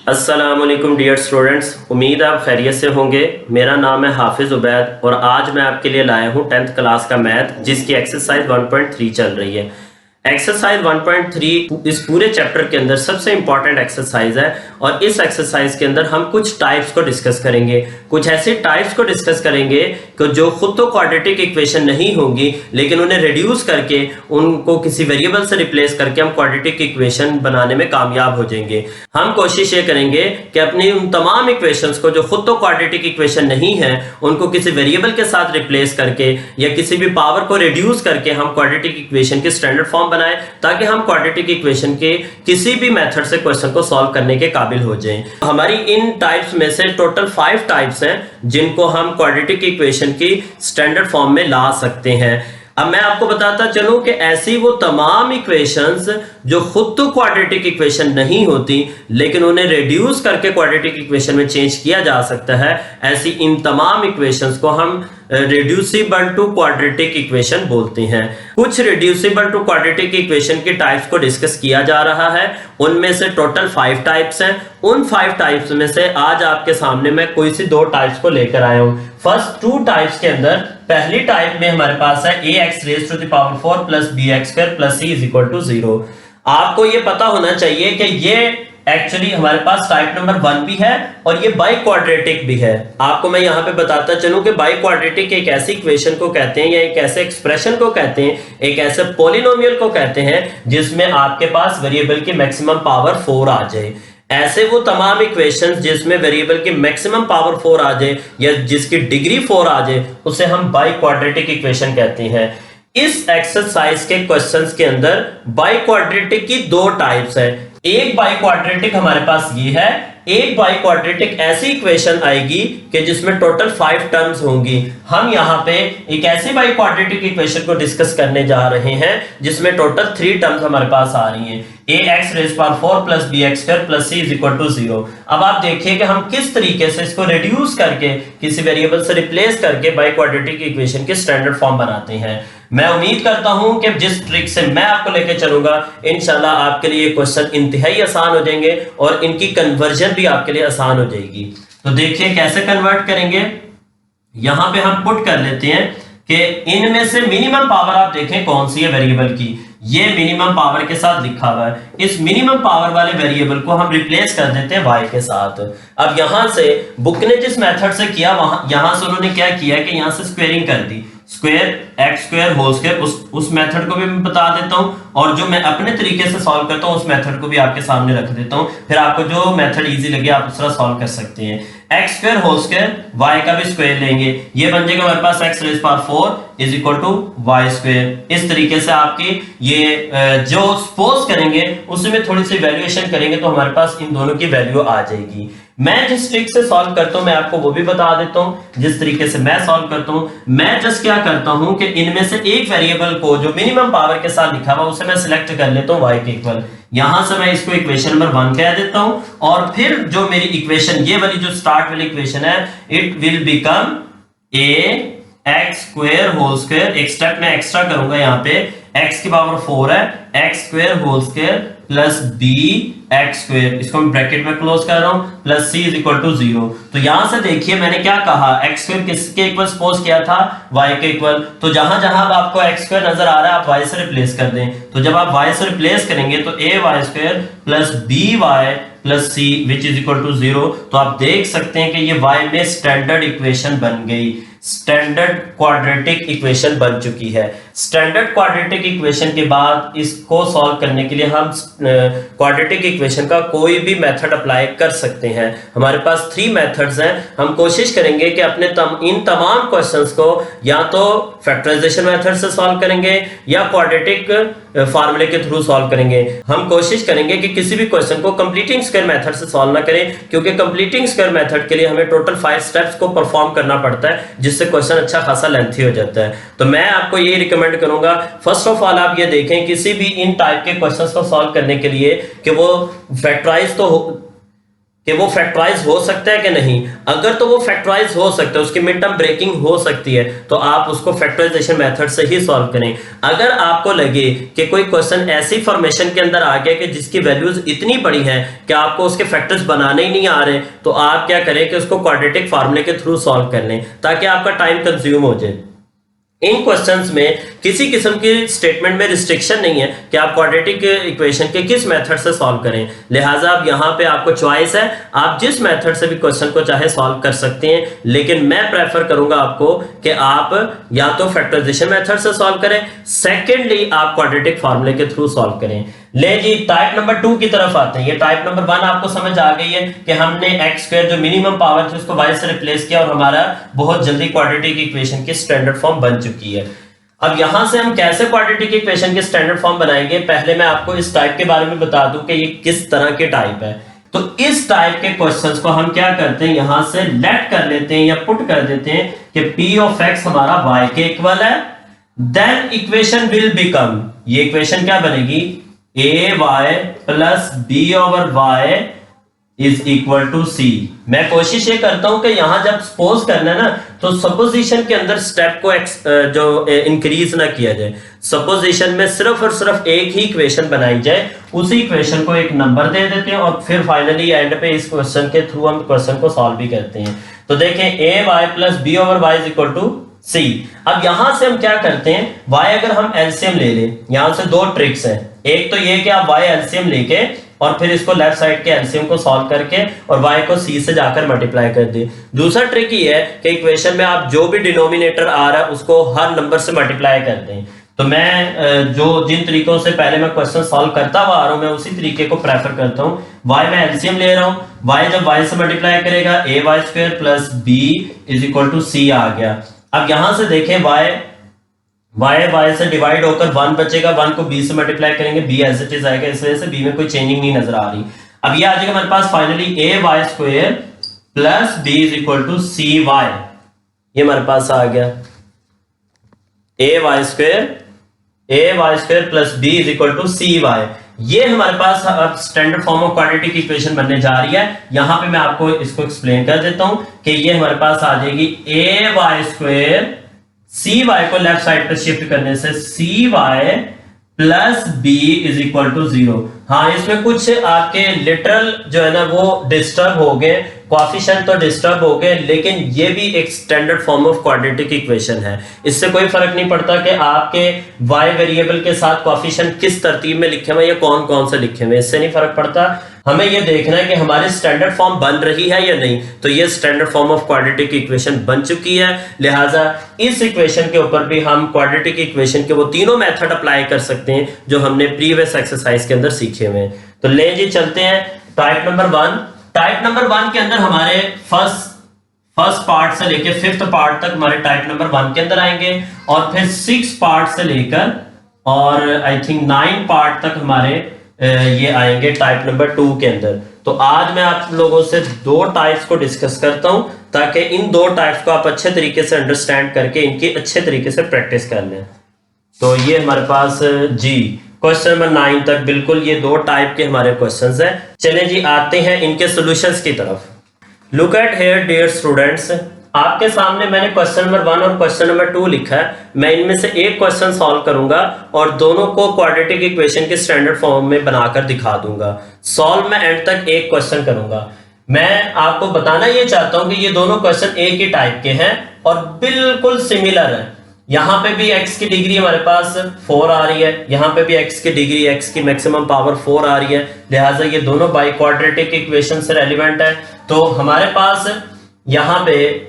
अस्सलामुअलैकुम dear students, उम्मीद आप खैरियत से होंगे। मेरा नाम है हाफिज़ उबैद और आज मैं आपके लिए लाया हूँ 10th क्लास का मैथ जिसकी एक्सरसाइज 1.3 चल रही है। एक्सरसाइज 1.3 इस पूरे चैप्टर के अंदर सबसे इंपॉर्टेंट एक्सरसाइज है और इस एक्सरसाइज के अंदर हम कुछ टाइप्स को डिस्कस करेंगे। कुछ ऐसे टाइप्स को डिस्कस करेंगे कि जो खुद तो क्वाड्रेटिक इक्वेशन नहीं होंगी लेकिन उन्हें रिड्यूस करके उनको किसी वेरिएबल से रिप्लेस करके हम क्वाड्रेटिक इक्वेशन बनाने में कामयाब हो जाएंगे। हम कोशिश ये करेंगे कि अपनी उन तमाम इक्वेशंस को जो खुद तो क्वाड्रेटिक इक्वेशन नहीं है उनको किसी वेरिएबल के साथ रिप्लेस करके या किसी भी पावर को रिड्यूस करके हम क्वाड्रेटिक इक्वेशन की स्टैंडर्ड फॉर्म बनाए ताकि हम क्वाड्रेटिक इक्वेशन के किसी भी मेथड से क्वेश्चन को सॉल्व करने के काबिल हो जाएं। हमारी इन टाइप्स में से टोटल 5 टाइप्स हैं जिनको हम क्वाड्रेटिक इक्वेशन की स्टैंडर्ड फॉर्म में ला सकते हैं। अब मैं आपको बताता चलूं कि ऐसी वो तमाम इक्वेशंस जो खुद तो क्वाड्रेटिक इक्वेशन नहीं होती लेकिन उन्हें रिड्यूस करके क्वाड्रेटिक इक्वेशन में चेंज किया जा सकता है, ऐसी इन तमाम इक्वेशंस को हम रिड्यूसिबल टू क्वाड्रेटिक इक्वेशन बोलते हैं। कुछ रिड्यूसिबल टू क्वाड्रेटिक इक्वेशन की टाइप्स को डिस्कस किया जा रहा है, उनमें से टोटल 5 टाइप्स हैं। उन 5 टाइप्स में से आज आपके सामने मैं कोई सी 2 टाइप्स को लेकर आया हूं। फर्स्ट 2 टाइप्स के अंदर पहली टाइप में हमारे पास है ax raised to the power 4 plus bx square plus c is equal to 0। आपको ये पता होना चाहिए कि ये एक्चुअली हमारे पास टाइप नंबर 1 भी है और ये बाई क्वाड्रेटिक भी है। आपको मैं यहाँ पे बताता चलूं कि बाई क्वाड्रेटिक एक ऐसी इक्वेशन को कहते हैं या एक ऐसे एक्सप्रेशन को कहते हैं, एक ऐसे पॉलिनोमियल को कहते हैं जिसमें आपके पास वेरिएबल की मैक्सिमम पावर 4 आ जाए। ऐसे वो तमाम इक्वेशंस जिसमें वेरिएबल की मैक्सिमम पावर 4 आ जाए या जिसकी डिग्री 4 आ जाए उसे हम बाई क्वाड्रेटिक इक्वेशन कहते हैं। इस एक्सरसाइज के क्वेश्चंस के अंदर बाई क्वाड्रेटिक की 2 टाइप्स है। एक बाई क्वाड्रेटिक हमारे पास ये है, एक बाई क्वाड्रेटिक ऐसी इक्वेशन आएगी कि जिसमें टोटल 5 टर्म्स होंगी। हम यहाँ पे एक ऐसी बाई क्वाड्रेटिक इक्वेशन को डिस्कस करने जा रहे हैं जिसमें टोटल 3 टर्म्स हमारे पास आ रही हैं, ax raised power 4 plus bx square plus c is equal to 0। अब आप देखिए कि हम किस तरीके से इसको रिड्यूस करके किसी वेरिएबल से रिप्लेस करके बाई क्वाड्रेटिक इक्वेशन की स्टैंडर्ड फॉर्म बनाते हैं। मैं उम्मीद करता हूं कि जिस ट्रिक से मैं आपको लेके चलूंगा इंशाल्लाह आपके लिए क्वेश्चन इंतहाई आसान हो जाएंगे और इनकी कन्वर्जन भी आपके लिए आसान हो जाएगी। तो देखिए कैसे कन्वर्ट करेंगे। यहां पे हम पुट कर लेते हैं कि इनमें से मिनिमम पावर आप देखें कौन सी है वेरिएबल की, ये मिनिमम पावर के साथ लिखा हुआ है। इस मिनिमम पावर वाले वेरिएबल को हम रिप्लेस कर देते हैं y के साथ। अब यहां से बुक ने जिस मेथड से किया यहां से उन्होंने क्या किया कि यहां से स्क्वेयरिंग कर दी, square x square whole square. उस मेथड को भी मैं बता देता हूं और जो मैं अपने तरीके से सॉल्व करता हूं उस मेथड को भी आपके सामने रख देता हूं, फिर आपको जो मेथड इजी लगे आप उस तरह सॉल्व कर सकते हैं। X square whole square y का भी स्क्वायर लेंगे, ये बन जाएगा हमारे पास x raise power 4 is equal to y square. इस तरीके से आपकी ये जो सपोज करेंगे उसमें थोड़ी सी वैल्यूएशन करेंगे तो हमारे पास इन दोनों की वैल्यू आ जाएगी। मैं जिस ट्रिक से सॉल्व करता हूं मैं आपको वो भी बता देता हूं जिस तरीके से मैं सॉल्व करता हूं। मैं जस्ट क्या करता हूं कि इनमें से एक वेरिएबल को जो मिनिमम पावर के साथ लिखा हुआ उसे मैं सिलेक्ट कर लेता हूं y के इक्वल। यहां से मैं इसको इक्वेशन नंबर 1 कह देता हूं और फिर जो मेरी इक्वेशन ये वाली जो स्टार्ट वाली इक्वेशन है it will become ax square whole square. एक स्टेप मैं एक्स्ट्रा करूंगा, यहाँ पे x की पावर 4 है, x square whole square plus b x square, इसको मैं ब्रैकेट में क्लोज कर रहा हूं, plus c is equal to 0। तो यहां से देखिए मैंने क्या कहा, x स्क्वायर किसके इक्वल सपोज किया था, y के इक्वल। तो जहां जहां आपको x स्क्वायर नजर आ रहा है आप y से रिप्लेस कर दें। तो जब आप y से रिप्लेस करेंगे तो ay square plus by plus c which is equal to 0। तो आप देख सकते हैं कि ये y में स्टैंडर्ड इक्वेशन बन गई, स्टैंडर्ड क्वाड्रेटिक इक्वेशन बन चुकी है। स्टैंडर्ड क्वाड्रेटिक इक्वेशन के बाद इसको सॉल्व करने के लिए हम क्वाड्रेटिक इक्वेशन का कोई भी मेथड अप्लाई कर सकते हैं। हमारे पास 3 मेथड्स हैं। हम कोशिश करेंगे कि अपने इन तमाम क्वेश्चंस को या तो फैक्टराइजेशन मेथड से सॉल्व करेंगे या क्वाड्रेटिक फार्मूले के थ्रू सॉल्व करेंगे। हम कोशिश करेंगे कि किसी भी क्वेश्चन को कंप्लीटिंग स्क्वायर मेथड से सॉल्व ना करें क्योंकि कंप्लीटिंग स्क्वायर मेथड के लिए हमें टोटल 5 स्टेप्स को परफॉर्म करना पड़ता है जिससे क्वेश्चन अच्छा खासा लेंथी हो जाता है। तो मैं आपको ये रिकमेंड करूंगा फर्स्ट ऑफ ऑल आप ये देखें किसी भी इन टाइप के क्वेश्चंस को सॉल्व करने के लिए कि वो फैक्टराइज तो कि वो फैक्टराइज हो सकता है कि नहीं। अगर तो वो फैक्टराइज हो सकता है, उसकी मिड टर्म ब्रेकिंग हो सकती है, तो आप उसको फैक्टराइजेशन मेथड से ही सॉल्व करें। अगर आपको लगे कि कोई क्वेश्चन ऐसी फॉर्मेशन के अंदर आ गया कि जिसकी वैल्यूज इतनी बड़ी हैं कि आपको उसके फैक्टर्स बनाने ही नहीं आ रहे, तो आप क्या करें कि उसको क्वाड्रेटिक फार्मूले के थ्रू सॉल्व कर लें, ताकि आपका टाइम कंज्यूम हो जाए। इन क्वेश्चंस में किसी किस्म की स्टेटमेंट में रिस्ट्रिक्शन नहीं है कि आप क्वाड्रेटिक इक्वेशन के किस मेथड से सॉल्व करें, लिहाजा अब यहाँ पे आपको चॉइस है, आप जिस मेथड से भी क्वेश्चन को चाहे सॉल्व कर सकते हैं। लेकिन मैं प्रेफर करूंगा आपको कि आप या तो फैक्टराइजेशन मेथड से सॉल्व करें, सेकेंडली आप क्वाड्रेटिक फार्मूले के थ्रू सॉल्व करें। ले जी टाइप नंबर 2 की तरफ आते हैं। ये टाइप नंबर 1 आपको समझ आ गई है कि हमने एक्स स्क्वायर जो मिनिमम पावर थी उसको वाई से रिप्लेस किया और हमारा बहुत जल्दी क्वाड्रेटिक इक्वेशन की स्टैंडर्ड फॉर्म बन चुकी है। अब यहां से हम कैसे क्वाड्रेटिक इक्वेशन की स्टैंडर्ड फॉर्म बनाएंगे, पहले मैं आपको इस टाइप के बारे में बता दूं कि ये किस तरह के टाइप है। तो इस टाइप के क्वेश्चंस को हम क्या करते हैं, यहां से लेट कर लेते हैं या पुट कर देते हैं कि p ऑफ x हमारा y के इक्वल है, देन इक्वेशन विल बिकम, ये इक्वेशन क्या बनेगी, ay plus b over y is equal to c. मैं कोशिश ये करता हूं कि यहां जब सपोज करना है ना, तो सपोजिशन के अंदर स्टेप को जो इंक्रीज ना किया जाए। सपोजिशन में सिर्फ और सिर्फ एक ही इक्वेशन बनाई जाए, उसी इक्वेशन को एक नंबर दे देते हैं और फिर फाइनली एंड पे इस क्वेश्चन के थ्रू हम क्वेश्चन को सॉल्व भी करते हैं। तो देखें a y plus b over y is equal to c. अब यहां से हम क्या करते हैं, y अगर हम एलसीएम ले लें, यहां से दो ट्रिक्स हैं। एक तो ये कि आप y एलसीएम लेके और फिर इसको लेफ्ट साइड के एलसीएम को सॉल्व करके और y को c से जाकर मल्टीप्लाई कर दें। दूसरा ट्रिक ये है कि इक्वेशन में आप जो भी डिनोमिनेटर आ रहा है उसको हर नंबर से मल्टीप्लाई कर दें। तो मैं जो जिन तरीकों से पहले मैं क्वेश्चन सॉल्व करता हुआ आ रहा हूं, मैं उसी तरीके को प्रेफर करता हूं। y में एलसीएम ले रहा हूं, y जब y से मल्टीप्लाई करेगा a y square plus b is equal to c आ गया। अब यहां से देखें y से डिवाइड होकर 1 बचेगा, 1 को b से मल्टीप्लाई करेंगे, b एज इट इज आएगा, इस वजह से b में कोई चेंजिंग नहीं नजर आ रही। अब ये आ जाएगा हमारे पास finally a y square plus b is equal to c y, ये हमारे पास आ गया a y square plus b is equal to c y. ये हमारे पास अब standard form of quadratic equation बनने जा रही है। यहां पे मैं आपको इसको एक्सप्लेन कर देता हूं कि ये हमारे पास आ जाएगी a y square, c y को लेफ्ट साइड पर शिफ्ट करने से c y plus b is equal to 0। हाँ, इसमें कुछ आपके लिटरल जो है ना वो डिस्टर्ब हो गए, कोएफिशिएंट तो डिस्टर्ब हो गए, लेकिन ये भी एक standard form of quadratic equation है। इससे कोई फर्क नहीं पड़ता कि आपके y वेरिएबल के साथ कोएफिशिएंट किस तरतीब में लिखे हुए या कौन कौन से लिखे हुए, इससे नहीं फर्क पड़ता। हमें ये देखना है कि हमारी स्टैंडर्ड फॉर्म बन रही है या नहीं। तो ये standard form of quadratic equation बन चुकी है, लिहाजा इस इक्वेशन के ऊपर भी हम क्वाड्रेटिक इक्वेशन के वो तीनों मेथड अप्लाई कर सकते हैं जो हमने प्रीवियस एक्सरसाइज के अंदर सीखे हुए हैं। तो ले जी चलते हैं टाइप नंबर 1। टाइप नंबर 1 के अंदर हमारे फर्स्ट पार्ट से लेकर 5th पार्ट तक हमारे टाइप नंबर 1 के अंदर आएंगे और फिर 6 पार्ट से लेकर और आई थिंक 9 पार्ट तक हमारे ये आएंगे टाइप नंबर 2 के अंदर। तो आज मैं आप लोगों से दो टाइप्स को डिस्कस करता हूं ताकि इन दो टाइप्स को आप अच्छे तरीके से अंडरस्टैंड करके इनकी अच्छे तरीके से प्रैक्टिस कर लें। तो ये हमारे पास जी क्वेश्चन नंबर 9 तक बिल्कुल ये दो टाइप के हमारे क्वेश्चंस हैं। चलें जी आते हैं इनके सॉल्यूशंस की तरफ। Look at here dear students, आपके सामने मैंने क्वेश्चन नंबर 1 और क्वेश्चन नंबर 2 लिखा है। मैं इनमें से एक क्वेश्चन सॉल्व करूंगा और दोनों को क्वाड्रेटिक इक्वेशन के स्टैंडर्ड फॉर्म में बनाकर दिखा दूंगा। सॉल्व में एंड तक एक क्वेश्चन करूंगा। मैं आपको बताना ये चाहता हूं कि ये दोनों क्वेश्चन एक ही टाइप के हैं और बिल्कुल सिमिलर है। यहां पे भी x की डिग्री हमारे पास 4 आ रही है, यहां पे भी x की डिग्री, x की मैक्सिमम पावर 4 आ रही है, लिहाजा ये दोनों बाई क्वाड्रेटिक इक्वेशन से रेलिवेंट है। तो हमारे पास यहाँ पे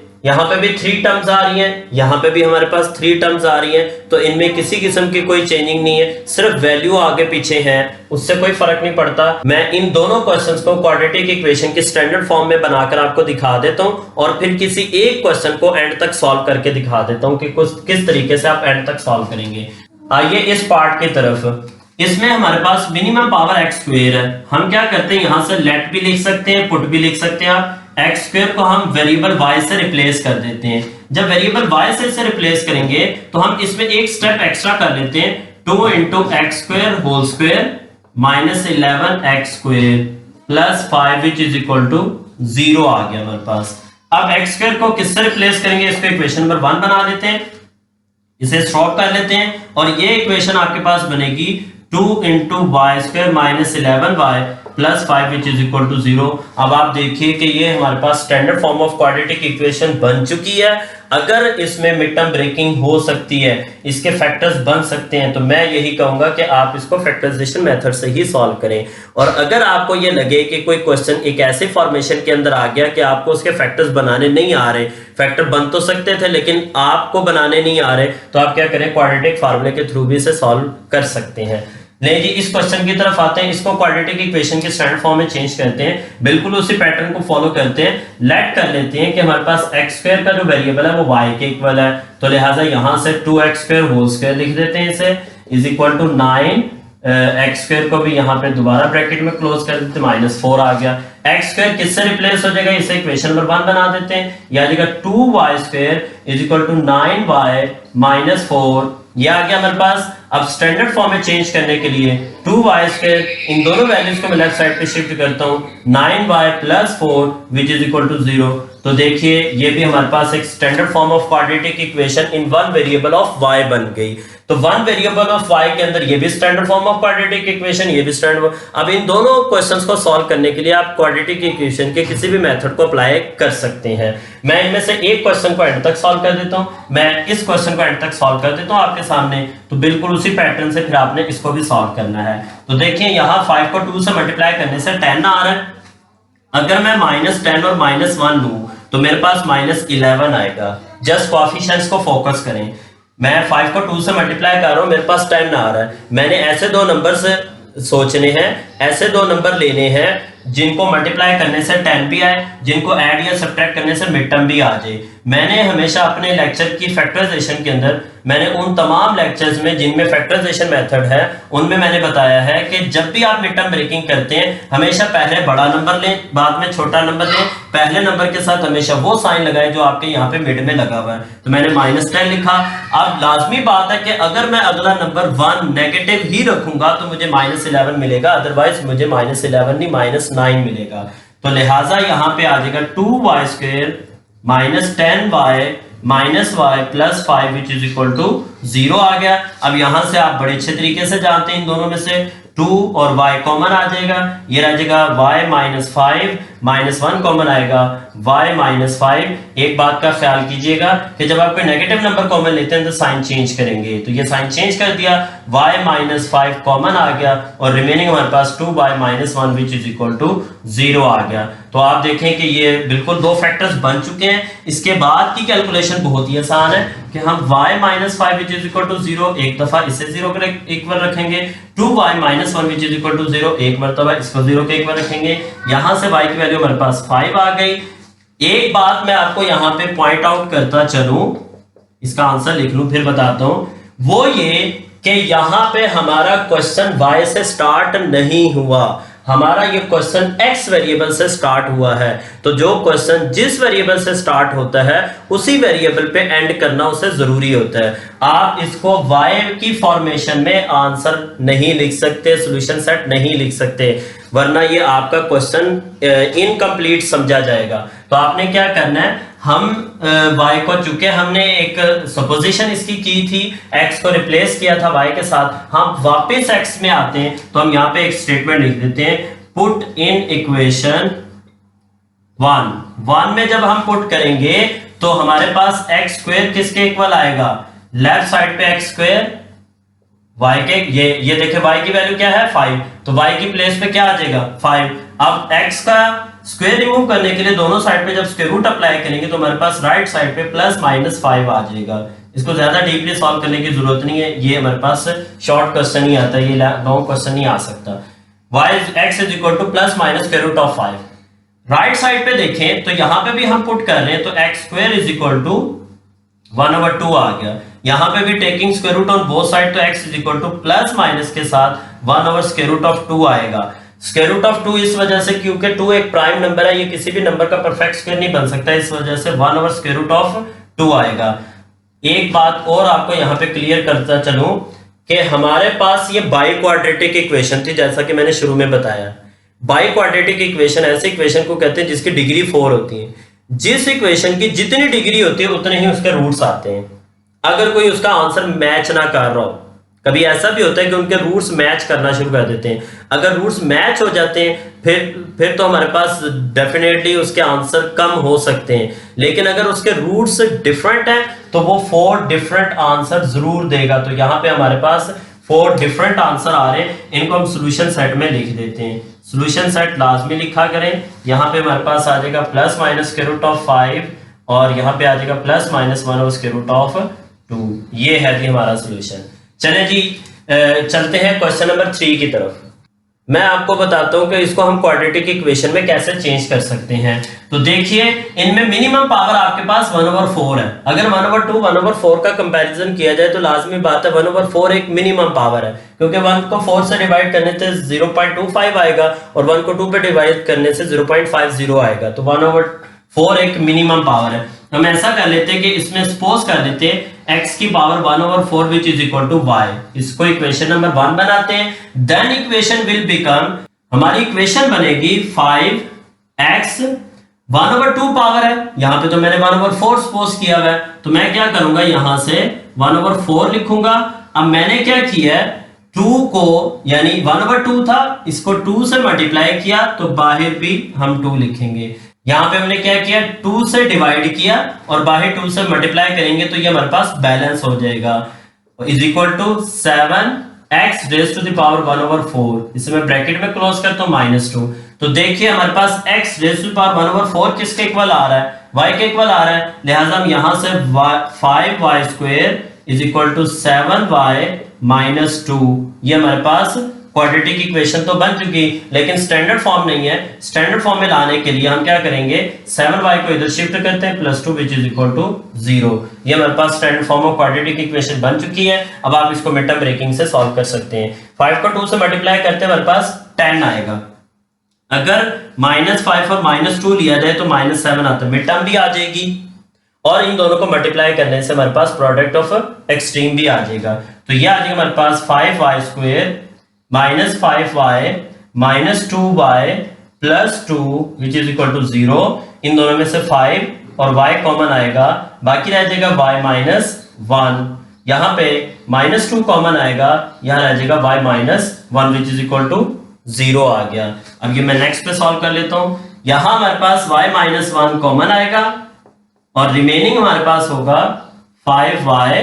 भी 3 टर्म्स आ रही हैं, यहाँ पे भी हमारे पास 3 टर्म्स आ रही हैं। तो इनमें किसी किस्म की कोई चेंजिंग नहीं है, सिर्फ वैल्यू आगे पीछे है, उससे कोई फर्क नहीं पड़ता। मैं इन दोनों क्वेश्चंस को क्वाड्रेटिक इक्वेशन के स्टैंडर्ड फॉर्म में बनाकर आपको दिखा देता हूं और फिर किसी एक क्वेश्चन को एंड तक सॉल्व करके दिखा देता हूं कि किस तरीके से आप एंड तक सॉल्व करेंगे। आइए इस पार्ट की तरफ। इसमें हमारे पास मिनिमम पावर x स्क्वायर है। हम क्या करते हैं, यहां से लेट भी लिख सकते हैं, पुट भी लिख सकते हैं। आप x स्क्वायर को हम वेरिएबल y से रिप्लेस कर देते हैं। जब वेरिएबल y से इसे रिप्लेस करेंगे तो हम इसमें एक स्टेप एक्स्ट्रा कर लेते हैं, 2 × x² whole square minus 11x square. Plus 5 which is equal to 0 आ गया हमारे पास। अब एक्स स्क्वायर को किससे रिप्लेस करेंगे, इसको इक्वेशन नंबर 1 बना देते हैं, इसे सॉल्व कर लेते हैं और ये इक्वेशन आपके पास बनेगी 2 into y square minus 11y plus 5 which is equal to 0। अब आप देखिए कि ये हमारे पास standard form of quadratic equation बन चुकी है। अगर इसमें मिड टर्म ब्रेकिंग हो सकती है, इसके फैक्टर्स बन सकते हैं, तो मैं यही कहूंगा कि आप इसको फैक्टराइजेशन मेथड से ही सॉल्व करें। और अगर आपको ये लगे कि कोई क्वेश्चन एक ऐसे फॉर्मेशन के अंदर आ गया कि आपको उसके फैक्टर्स बनाने नहीं आ रहे, फैक्टर बन तो सकते थे लेकिन आपको बनाने नहीं आ रहे, तो आप क्या करें, क्वाड्रेटिक फार्मूले के थ्रू भी इसे सॉल्व कर सकते हैं। नहीं जी, इस क्वेश्चन की तरफ आते हैं, इसको क्वाड्रेटिक इक्वेशन के स्टैंडर्ड फॉर्म में चेंज करते हैं, बिल्कुल उसी पैटर्न को फॉलो करते हैं। लेट कर लेते हैं कि हमारे पास एक्स स्क्वायर का जो वेरिएबल है वो वाई के इक्वल है, तो लिहाजा यहां से 2x स्क्वायर होल स्क्वायर लिख देते हैं इसे, is equal to 9 x square को भी यहाँ पे दोबारा ब्रैकेट में क्लोज कर देते, -4 आ गया। एक्स स्क्वायर किससे रिप्लेस हो जाएगा, इसे इक्वेशन नंबर 1 बना देते हैं, यह आ जाएगा 2y square is equal to 9y minus 4, ये आ गया हमारे पास। अब स्टैंडर्ड फॉर्म में चेंज करने के लिए 2y स्क्वायर, इन दोनों वैल्यूज को मैं लेफ्ट साइड पे शिफ्ट करता हूं, 9y प्लस 4 विच इज इक्वल टू 0। तो देखिए ये भी हमारे पास एक standard form of quadratic equation in one variable of y बन गई। तो वन वेरिएबल ऑफ y के अंदर ये भी standard form of quadratic equation, ये भी स्टैंडर्ड। अब इन दोनों क्वेश्चंस को सॉल्व करने के लिए आप क्वाड्रेटिक इक्वेशन के किसी भी मेथड को अप्लाई कर सकते हैं। मैं इनमें से एक क्वेश्चन को एंड तक सॉल्व कर देता हूं, मैं इस क्वेश्चन को एंड तक सॉल्व कर देता हूं आपके सामने, तो बिल्कुल उसी पैटर्न से फिर आपने इसको भी सॉल्व करना है। तो देखिए यहाँ 5 को 2 से मल्टीप्लाई करने से 10 आ रहा है, अगर मैं -10 और -1 लूं तो मेरे पास -11 आएगा। जस्ट कोएफिशिएंट्स को फोकस करें, मैं 5 को 2 से मल्टीप्लाई कर रहा हूं, मेरे पास 10 आ रहा है। मैंने ऐसे दो नंबर से सोचने हैं, ऐसे दो नंबर लेने हैं जिनको मल्टीप्लाई करने से 10 भी आए, जिनको ऐड या सब्ट्रैक्ट करने से मिड टर्म भी आ जाए। मैंने हमेशा अपने लेक्चर की फैक्टराइजेशन के अंदर, मैंने उन तमाम लेक्चर्स में जिनमें फैक्टराइजेशन मेथड है उनमें मैंने बताया है कि जब भी आप मिड टर्म ब्रेकिंग करते हैं हमेशा पहले बड़ा नंबर लें, बाद में छोटा नंबर लें, पहले नंबर के साथ हमेशा वो साइन लगाएं जो आपके यहाँ पे मिड में लगा हुआ है। तो मैंने -10 लिखा। अब लाजमी बात है कि अगर मैं अगला नंबर 1 नेगेटिव ही रखूंगा तो मुझे -11 मिलेगा, अदरवाइज मुझे -11 नहीं -9 मिलेगा। तो लिहाजा यहाँ पे आ जाएगा 2y square -10y minus y plus 5 which is equal to 0 आ गया। अब यहां से आप बड़े अच्छे तरीके से जानते हैं इन दोनों में से 2 और y कॉमन आ जाएगा, ये रह जाएगा y माइनस 5 -1 कॉमन आएगा y माइनस 5। एक बात का ख्याल कीजिएगा कि जब आप कोई नेगेटिव नंबर कॉमन लेते हैं तो साइन चेंज करेंगे, तो ये साइन चेंज कर दिया, y माइनस 5 कॉमन आ गया और रिमेनिंग हमारे पास 2y minus 1 which is equal to 0 आ गया। तो आप देखें कि ये बिल्कुल दो फैक्टर्स बन चुके हैं। इसके बाद की कैलकुलेशन बहुत ही आसान है कि हम y minus 5 which is equal to 0 एक दफा इसे 0 के इक्वल रखेंगे, 2y minus 1 which is equal to 0 एक मरतबा इसको 0 के इक्वल रखेंगे। यहां से y की वैल्यू हमारे पास 5 आ गई। एक बात मैं आपको यहां पे पॉइंट आउट करता चलूं, इसका आंसर लिख लूं फिर बताता हूं, वो ये कि यहां पे हमारा क्वेश्चन y से स्टार्ट नहीं हुआ, हमारा ये क्वेश्चन x वेरिएबल से स्टार्ट हुआ है। तो जो क्वेश्चन जिस वेरिएबल से स्टार्ट होता है उसी वेरिएबल पे एंड करना उसे जरूरी होता है। आप इसको y की फॉर्मेशन में आंसर नहीं लिख सकते, सॉल्यूशन सेट नहीं लिख सकते, वरना ये आपका क्वेश्चन इनकम्प्लीट समझा जाएगा। तो आपने क्या करना है, हम y को, चूंकि हमने एक सपोजिशन इसकी की थी, x को रिप्लेस किया था y के साथ, हम वापस x में आते हैं तो हम यहाँ पे एक स्टेटमेंट लिख देते हैं, पुट इन इक्वेशन 1 में जब हम पुट करेंगे तो हमारे पास x स्क्वायर किसके इक्वल आएगा, लेफ्ट साइड पे x स्क्वायर y के, ये देखिए y की वैल्यू क्या है 5, तो y की प्लेस पे क्या आ जाएगा 5। अब x का स्क्वायर रिमूव करने के लिए दोनों साइड पे जब स्क्वायर रूट अप्लाई करेंगे तो हमारे पास राइट साइड पे +-5 आ जाएगा। इसको ज्यादा डीपली सॉल्व करने की जरूरत नहीं है, ये हमारे पास शॉर्ट क्वेश्चन ही आता है, ये लॉन्ग क्वेश्चन नहीं आ सकता। x is equal to +-5। Right side पे देखें तो यहां पे भी हम पुट कर रहे हैं, तो x square is equal to 1/2 आ गया। यहां पे भी taking square root on both side, तो x is equal to plus minus के साथ 1/√2 आएगा। स्क्वायर रूट ऑफ 2 इस वजह से क्योंकि 2 एक प्राइम नंबर है, ये किसी भी नंबर का परफेक्ट स्क्वायर नहीं बन सकता, इस वजह से 1/√2 आएगा। एक बात और आपको यहाँ पे क्लियर करता चलूं कि हमारे पास ये बाई क्वाड्रेटिक इक्वेशन थी, जैसा कि मैंने शुरू में बताया। बाई क्वाड्रेटिक इक्वेशन ऐसे इक्वेशन को कहते हैं जिसकी डिग्री 4 होती है। जिस इक्वेशन की जितनी डिग्री होती है उतने ही उसके रूट्स आते हैं, अगर कोई उसका आंसर मैच ना कर रहा हो। कभी ऐसा भी होता है कि उनके रूट्स मैच करना शुरू कर देते हैं, अगर रूट्स मैच हो जाते हैं फिर तो हमारे पास डेफिनेटली उसके आंसर कम हो सकते हैं, लेकिन अगर उसके रूट्स डिफरेंट हैं तो वो 4 डिफरेंट आंसर जरूर देगा। तो यहाँ पे हमारे पास 4 डिफरेंट आंसर आ रहे हैं, इनको हम सोल्यूशन सेट में लिख देते हैं। सोल्यूशन सेट लाजमी लिखा करें। यहाँ पे हमारे पास आ जाएगा plus minus square root of 5 और यहाँ पे आ जाएगा plus minus 1 square root of 2। ये है जी हमारा सोल्यूशन। चले जी चलते हैं क्वेश्चन नंबर 3 की तरफ। मैं आपको बताता हूं कि इसको हम क्वाड्रेटिक इक्वेशन में कैसे चेंज कर सकते हैं। तो देखिए इनमें मिनिमम पावर आपके पास 1/4 है। अगर 1/2 1/4 का कंपैरिजन किया जाए तो लाजमी बात है 1/4 एक मिनिमम पावर है, क्योंकि 1 को 4 से डिवाइड करने से 0.25 आएगा और 1 को 2 पे डिवाइड करने से 0.50 आएगा। तो 1/4 एक मिनिमम पावर है। हम ऐसा कर लेते हैं कि इसमें सपोज कर लेते हैं x की power 1/4 which is equal to y। इसको इक्वेशन नंबर 1 बनाते हैं। देन इक्वेशन विल बिकम, हमारी इक्वेशन बनेगी 5x 1/2 पावर है, यहां पे तो मैंने 1/4 सपोज किया हुआ है, तो मैं क्या करूंगा यहां से 1/4 लिखूंगा। अब मैंने क्या किया है 2 को, यानी 1/2 था, इसको 2 से मल्टीप्लाई किया तो बाहर भी हम 2 लिखेंगे। यहां पे हमने क्या किया 2 से डिवाइड किया और बाहर 2 से मल्टीप्लाई करेंगे तो ये हमारे पास बैलेंस हो जाएगा, is equal to 7x raise to the power 1/4। इसे मैं ब्रैकेट में क्लोज करता हूं -2। तो देखिए हमारे पास x raise to the power 1/4 किसके इक्वल आ रहा है, y के इक्वल आ रहा है, लिहाजा हम यहां से 5y² is equal to 7y -2। ये हमारे पास क्वाड्रेटिक इक्वेशन तो बन चुकी, लेकिन स्टैंडर्ड फॉर्म नहीं है। स्टैंडर्ड फॉर्म में लाने के लिए हम क्या करेंगे 7y को इधर शिफ्ट करते हैं +2 विच इज इक्वल टू 0। ये हमारे पास standard form of quadratic equation बन चुकी है। अब आप इसको मिड टर्म ब्रेकिंग से सॉल्व कर सकते हैं। 5 को 2 से मल्टीप्लाई करते हैं हमारे पास 10 आएगा। अगर -5 और -2 लिया जाए तो -7 आता है, मिड टर्म भी आ जाएगी और इन दोनों को मल्टीप्लाई करने से हमारे पास प्रोडक्ट ऑफ एक्सट्रीम भी आ जाएगा। तो ये आ जाएगा हमारे पास 5y² -5y -2y +2 which is equal to 0। इन दोनों में से 5 और y कॉमन आएगा, बाकी रह जाएगा y -1। यहां पे -2 कॉमन आएगा, यहां रह जाएगा y -1 which is equal to 0 आ गया। अब ये मैं नेक्स्ट पे सॉल्व कर लेता हूं। यहां हमारे पास y -1 कॉमन आएगा और रिमेनिंग हमारे पास होगा 5y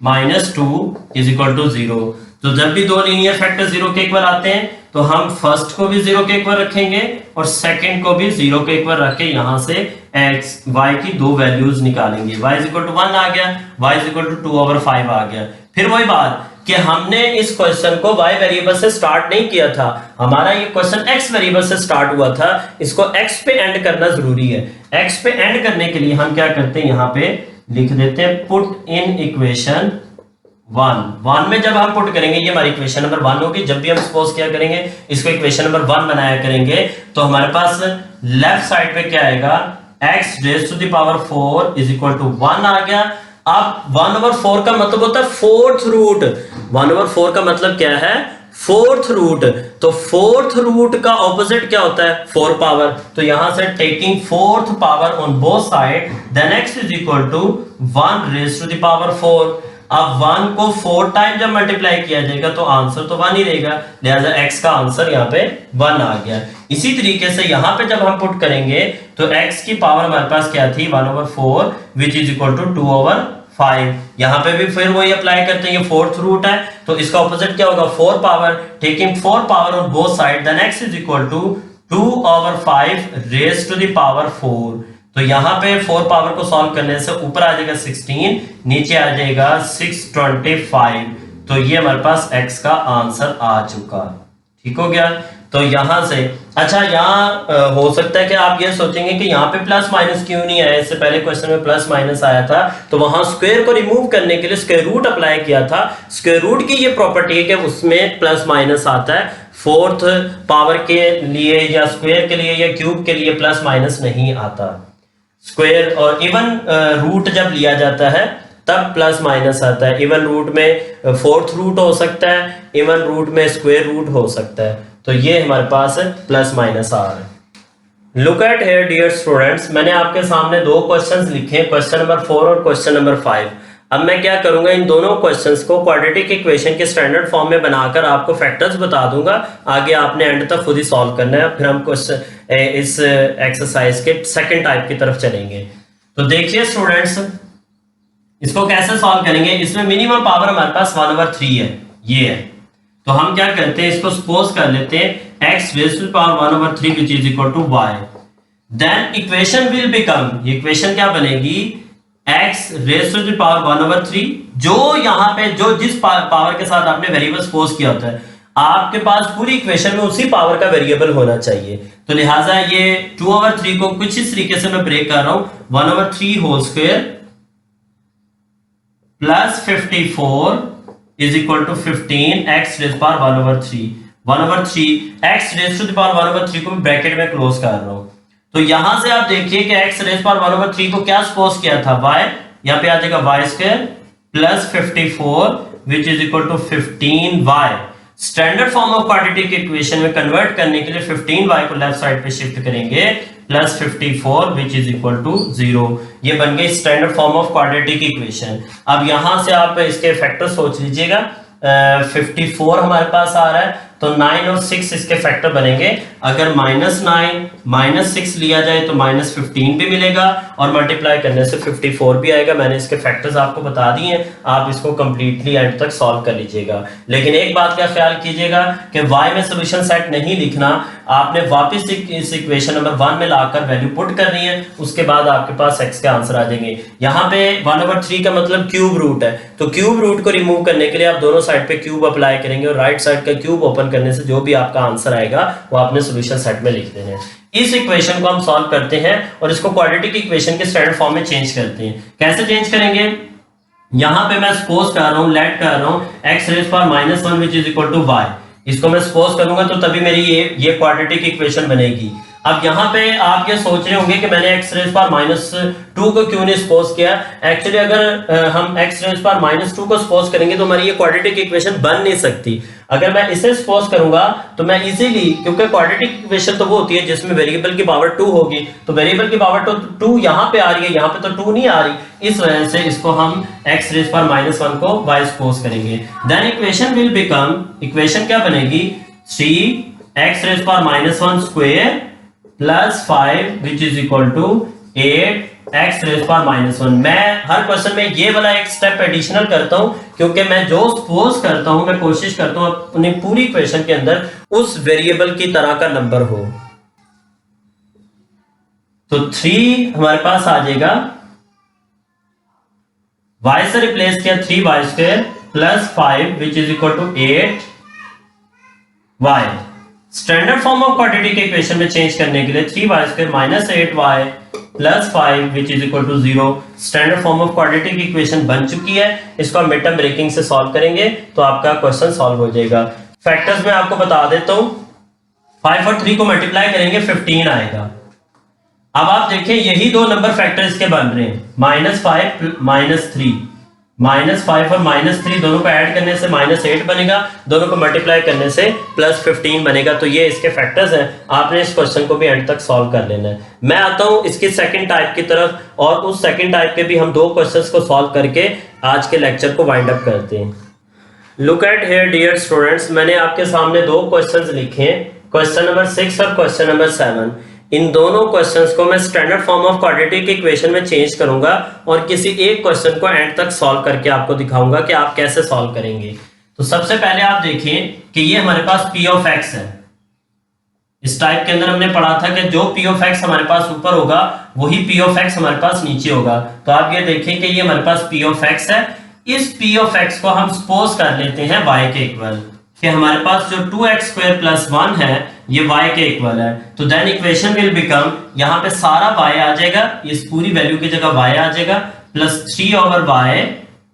-2 इज इक्वल टू 0। तो जब भी दो लीनियर फैक्टर 0 के इक्वल आते हैं तो हम फर्स्ट को भी 0 के इक्वल रखेंगे और सेकंड को भी 0 के इक्वल रख के यहां से x y की दो वैल्यूज निकालेंगे। y इज इक्वल टू 1 आ गया, y इज इक्वल टू 2/5 आ गया। फिर वही बात कि हमने इस क्वेश्चन को y वेरिएबल से स्टार्ट नहीं किया था, हमारा ये क्वेश्चन x वेरिएबल से स्टार्ट हुआ था। इसको x पे एंड करना जरूरी है। x पे एंड करने के लिए हम क्या करते हैं, यहां पे लिख देते हैं पुट इन इक्वेशन 1 में जब हम पुट करेंगे ये हमारी इक्वेशन नंबर 1 होगी। जब भी हम सपोज क्या करेंगे इसको इक्वेशन नंबर 1 बनाया करेंगे तो हमारे पास लेफ्ट साइड पे क्या आएगा x raise to the power 4 is equal to 1 आ गया। अब 1/4 का मतलब होता है 4th रूट। 1/4 का मतलब क्या है 4th रूट। तो 4th रूट का ऑपोजिट क्या होता है 4 पावर। तो यहां से taking 4th power on both side then x is equal to 1 raise to the power 4। अब 1 को 4 टाइम जब मल्टीप्लाई किया जाएगा तो आंसर तो 1 ही रहेगा, लिहाजा x का आंसर यहाँ पे 1 आ गया। इसी तरीके से यहाँ पे जब हम पुट करेंगे तो x की पावर हमारे पास क्या थी 1/4 विच इज इक्वल टू 2/5। यहाँ पे भी फिर वही अप्लाई करते हैं, ये 4th रूट है तो इसका ऑपोजिट क्या होगा 4 power. Taking 4 power on both side then x is equal to 2/5 raise to the power 4। तो यहां पे 4 पावर को सॉल्व करने से ऊपर आ जाएगा 16, नीचे आ जाएगा 625। तो ये हमारे पास x का आंसर आ चुका। ठीक हो गया। तो यहां से अच्छा यहां हो सकता है कि आप ये सोचेंगे कि यहाँ पे प्लस माइनस क्यों नहीं आया, इससे पहले क्वेश्चन में प्लस माइनस आया था तो वहां स्क्वायर को रिमूव करने के लिए स्क्वायर रूट अप्लाई किया था। स्क्वायर रूट की ये प्रॉपर्टी है कि उसमें प्लस माइनस आता है, 4th पावर के लिए या स्क्वायर के लिए या क्यूब के लिए प्लस माइनस नहीं आता। स्क्वायर और इवन रूट जब लिया जाता है तब प्लस माइनस आता है। इवन रूट में 4th रूट हो सकता है, इवन रूट में स्क्वायर रूट हो सकता है। तो ये हमारे पास प्लस माइनस आर है। Look at here dear students, मैंने आपके सामने दो क्वेश्चंस लिखे हैं, क्वेश्चन नंबर 4 और क्वेश्चन नंबर 5। अब मैं क्या करूंगा, इन दोनों क्वेश्चंस को क्वाड्रेटिक इक्वेशन के स्टैंडर्ड फॉर्म में बनाकर आपको फैक्टर्स बता दूंगा। आगे आपने एंड तक खुद ही सॉल्व करना है। फिर हम क्वेश्चन इस एक्सरसाइज के सेकंड टाइप की तरफ चलेंगे। तो देखिए स्टूडेंट्स, इसको कैसे सॉल्व करेंगे। इसमें मिनिमम पावर हमारे पास 1/3 है, ये है। तो हम क्या करते हैं, इसको सपोज कर लेते हैं x raise to power 1/3 which is equal to y। Then equation will become, ये इक्वेशन क्या बनेगी, x रेज़ टू पावर 1/3, जो यहाँ पे जो जिस पावर के साथ आपने वेरिएबल सपोज किया होता है, आपके पास पूरी इक्वेशन में उसी पावर का वेरिएबल होना चाहिए। तो लिहाजा ये 2/3 को कुछ इस तरीके से मैं ब्रेक कर रहा हूं, 1/3 whole square plus 54 is equal to 15 x raise power 1/3 x raise to power 1/3 को मैं ब्रैकेट में क्लोज कर रहा हूं। तो यहां से आप देखिए कि x रेज़ पावर 1/3 को क्या सपोज किया था, y, यहां पे आ जाएगा y square plus 54 which is equal to 15y। Standard form of quadratic equation में कन्वर्ट करने के लिए 15y को लेफ्ट साइड पे शिफ्ट करेंगे, plus 54 which is equal to 0। ये बन गई standard form of quadratic equation. अब यहां से आप इसके फैक्टर सोच लीजिएगा। 54 हमारे पास आ रहा है, तो 9 और 6 इसके फैक्टर बनेंगे। अगर -9 -6 लिया जाए तो -15 भी मिलेगा, और मल्टीप्लाई करने से 54 भी आएगा। मैंने इसके फैक्टर्स आपको बता दिए हैं, आप इसको कंप्लीटली एंड तक सॉल्व कर लीजिएगा। लेकिन एक बात का ख्याल कीजिएगा कि y में सोल्यूशन सेट नहीं लिखना, आपने वापस इस इक्वेशन नंबर 1 में लाकर वैल्यू पुट करनी है, उसके बाद आपके पास x के आंसर आ जाएंगे। यहाँ पे 1/3 का मतलब क्यूब रूट है, तो क्यूब रूट को रिमूव करने के लिए आप दोनों साइड पे क्यूब अप्लाई करेंगे, और राइट साइड का क्यूब ओपन करने से जो भी आपका आंसर आएगा वो आपने सॉल्यूशन सेट में लिख देना है। इस इक्वेशन को हम सॉल्व करते हैं और इसको क्वाड्रेटिक इक्वेशन के स्टैंडर्ड फॉर्म में चेंज करते हैं। कैसे चेंज करेंगे, यहां पे मैं सपोज कर रहा हूं, लेट कर रहा हूं x raise power -1 which is equal to y। इसको मैं सपोज करूंगा तो तभी मेरी ये क्वाड्रेटिक इक्वेशन बनेगी। अब यहाँ पे आप ये सोच रहे होंगे कि मैंने x रेज़ पावर -2 को क्यों नहीं सपोज किया। एक्चुअली अगर हम x रेज़ पावर -2 को सपोज करेंगे तो हमारी ये क्वाड्रेटिक इक्वेशन बन नहीं सकती। अगर मैं इसे सपोज करूंगा तो मैं इजीली, क्योंकि क्वाड्रेटिक इक्वेशन तो वो होती है जिसमें वेरिएबल की पावर 2 होगी, तो वेरिएबल की पावर 2 यहाँ पे आ रही है, यहाँ पे तो 2 नहीं आ रही, इस वजह से इसको हम x रेज़ पावर -1 को y सपोज करेंगे। Then equation will become, equation क्या बनेगी, 3x raise power -1 square plus 5 which is equal to 8x raise power -1। मैं हर क्वेश्चन में ये वाला एक स्टेप एडिशनल करता हूं, क्योंकि मैं जो सपोज करता हूं, मैं कोशिश करता हूं अपनी पूरी इक्वेशन के अंदर उस वेरिएबल की तरह का नंबर हो। तो 3 हमारे पास आ जाएगा, y से रिप्लेस किया 3y square plus 5 which is equal to 8y। Standard form of quadratic equation में चेंज करने के लिए 3y square minus 8y plus 5 which is equal to 0। Standard form of quadratic equation बन चुकी है। इसको हम मिड टर्म ब्रेकिंग से सॉल्व करेंगे तो आपका क्वेश्चन सॉल्व हो जाएगा। फैक्टर्स में आपको बता देता हूं, 5 और 3 को मल्टीप्लाई करेंगे 15 आएगा। अब आप देखिए यही दो नंबर फैक्टर इसके बन रहे हैं, -5 -3, -5 और -3 दोनों को ऐड करने से -8 बनेगा, दोनों को मल्टीप्लाई करने से +15 बनेगा। तो ये इसके फैक्टर्स हैं, आपने इस क्वेश्चन को भी एंड तक सॉल्व कर लेना है। मैं आता हूं इसकी सेकंड टाइप की तरफ, और उस सेकंड टाइप के भी हम दो क्वेश्चंस को सॉल्व करके आज के लेक्चर को वाइंड अप करते हैं। Look at here dear students, मैंने आपके सामने दो क्वेश्चंस लिखे हैं, क्वेश्चन नंबर 6 और क्वेश्चन नंबर 7। इन दोनों क्वेश्चंस को मैं standard form of quadratic equation में चेंज करूंगा और किसी एक क्वेश्चन को एंड तक सॉल्व करके आपको दिखाऊंगा कि आप कैसे सॉल्व करेंगे। तो सबसे पहले आप देखिए कि ये हमारे पास p ऑफ x है। इस टाइप के अंदर हमने पढ़ा था कि जो p ऑफ x हमारे पास ऊपर होगा वही p ऑफ x हमारे पास नीचे होगा। तो आप ये देखिए कि ये हमारे पास p ऑफ x है। इस p ऑफ x को हम सपोज कर लेते हैं y के इक्वल, कि हमारे पास जो 2x स्क्वायर प्लस 1 है ये y के इक्वल है। तो देन इक्वेशन विल बिकम, यहाँ पे सारा y आ जाएगा, इस पूरी वैल्यू की जगह y आ जाएगा, plus 3/y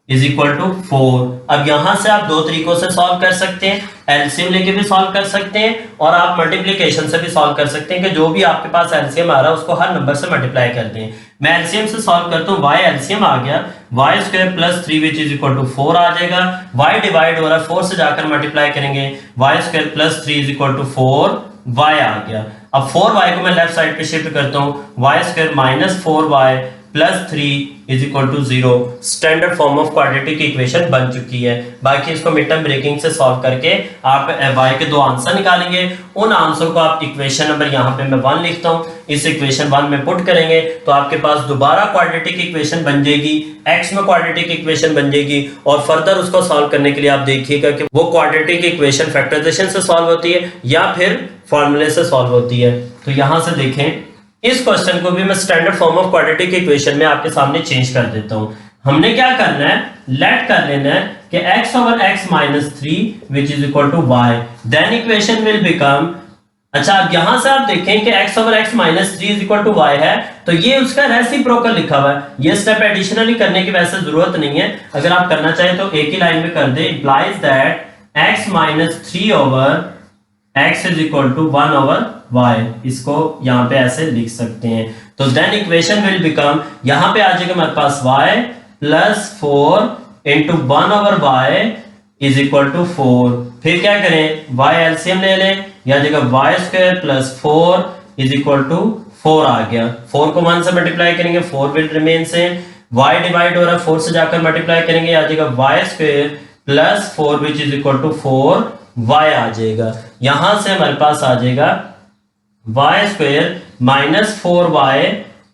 is equal to 4। अब यहां से आप दो तरीकों से सॉल्व कर सकते हैं, एलसीएम लेके भी सॉल्व कर सकते हैं और आप मल्टीप्लिकेशन से भी सॉल्व कर सकते हैं, कि जो भी आपके पास एलसीएम आ रहा है उसको हर नंबर से मल्टीप्लाई करते हैं। मैं एलसीएम से सॉल्व करता हूँ, y एलसीएम आ गया, y square plus 3 which is equal to 4 आ जाएगा। वाई डिवाइड हो रहा है 4 से जाकर मल्टीप्लाई करेंगे, y square plus 3 is equal to 4 y आ गया। अब 4y को मैं लेफ्ट साइड पे शिफ्ट करता हूं, y square minus 4y plus 3 is equal to 0। Standard form of quadratic equation बन चुकी है। बाकी इसको मिड टर्म ब्रेकिंग से सॉल्व करके आप y के दो आंसर निकालेंगे। उन आंसर को आप इक्वेशन नंबर यहाँ पे मैं 1 लिखता हूँ, इस इक्वेशन 1 में पुट करेंगे तो आपके पास दोबारा क्वाड्रेटिक इक्वेशन बन जाएगी, x में क्वाड्रेटिक इक्वेशन बन जाएगी। और फर्दर उसको सॉल्व करने के लिए आप देखिएगा कि वो क्वाड्रेटिक इक्वेशन फैक्टराइजेशन से सॉल्व होती है या फिर फॉर्मूले से सॉल्व होती है। तो यहां से देखें, इस क्वेश्चन को भी मैं standard form of quadratic equation में आपके सामने चेंज कर देता हूं। हमने क्या करना है, लेट कर लेना है कि x over x minus 3 which is equal to y, then equation will become, अच्छा अब यहां से आप देखें कि x over x minus 3 is equal to y है, तो ये उसका रेसिप्रोकल लिखा हुआ है। ये स्टेप एडिशनली करने की वैसे जरूरत नहीं है, अगर आप करना चाहें तो एक ही लाइन में कर दे। Implies that x minus 3 over x is equal to 1 over y, इसको यहां पे ऐसे लिख सकते हैं। तो देन इक्वेशन विल बिकम, यहां पे आ जाएगा हमारे पास y plus 4 into 1 over y is equal to 4। फिर क्या करें, y एलसीएम ले लें, यह जगह y square plus 4 is equal to 4 आ गया। 4 को 1 से मल्टीप्लाई करेंगे 4 will remain same, y divide हो रहा है 4 से जाकर मल्टीप्लाई करेंगे, आ जाएगा y square plus 4 which is equal to 4 y आ जाएगा। यहां से हमारे पास आ जाएगा y square minus 4y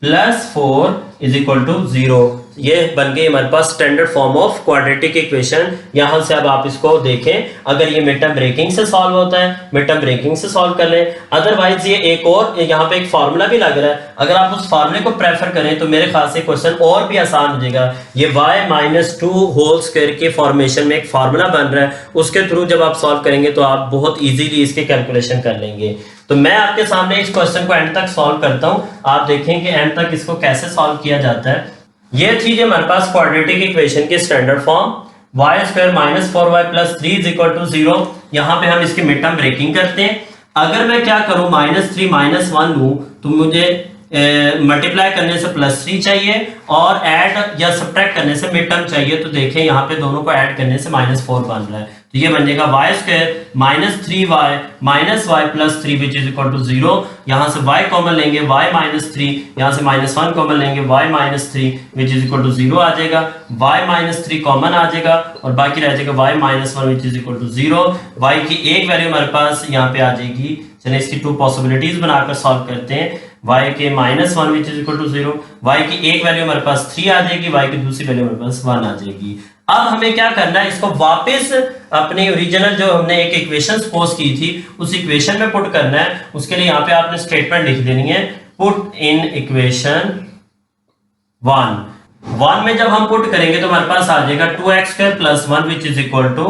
plus 4 is equal to 0। ये बन गई हमारे पास standard form of quadratic equation. यहां से अब आप इसको देखें, अगर ये मिड टर्म ब्रेकिंग से सॉल्व होता है, मिड टर्म ब्रेकिंग से सॉल्व कर लें, अदरवाइज ये एक और यहाँ पे एक फार्मूला भी लग रहा है, अगर आप उस फार्मूले को प्रेफर करें तो मेरे ख्याल से क्वेश्चन और भी आसान हो जाएगा। ये y माइनस 2 होल स्क्वायर के फॉर्मेशन में एक फार्मूला बन रहा है, उसके थ्रू जब आप सॉल्व करेंगे तो आप बहुत इजीली इसके कैलकुलेशन कर लेंगे। तो मैं आपके सामने इस क्वेश्चन को एंड तक सॉल्व करता हूं, आप देखें कि एंड तक इसको कैसे सॉल्व किया जाता है। ये थी जो हमारे पास क्वाड्रेटिक इक्वेशन की standard form, y square minus 4y plus 3 is equal to 0। यहां पे हम इसकी मिड टर्म ब्रेकिंग करते हैं। अगर मैं क्या करूं, माइनस 3 माइनस 1 लूं तो मुझे मल्टीप्लाई करने से प्लस 3 चाहिए और ऐड या सब्ट्रैक्ट करने से मिड टर्म चाहिए। तो देखें यहाँ पे दोनों को ऐड करने से माइनस 4 बन रहा है, तो ये बन जाएगा y square minus 3y minus y plus 3 which is equal to 0। यहाँ से y कॉमन लेंगे, y माइनस 3, यहाँ से माइनस 1 कॉमन लेंगे, y minus 3 which is equal to 0 आ जाएगा। y माइनस 3 कॉमन आ जाएगा और बाकी रह जाएगा y minus 1 which is equal to 0। y की एक वैल्यू हमारे पास यहाँ पे आ जाएगी। चलिए इसकी 2 पॉसिबिलिटीज बनाकर सॉल्व करते हैं। y के minus 1 which is equal to 0, y की एक वैल्यू हमारे पास 3 आ जाएगी, y की दूसरी वैल्यू हमारे पास 1 आ जाएगी। अब हमें क्या करना है, इसको वापस अपने ओरिजिनल जो हमने एक इक्वेशन सपोज की थी उस इक्वेशन में पुट करना है। उसके लिए यहाँ पे आपने स्टेटमेंट लिख देनी है, पुट इन इक्वेशन 1 में जब हम पुट करेंगे तो हमारे पास आ जाएगा 2x square plus 1 which is equal to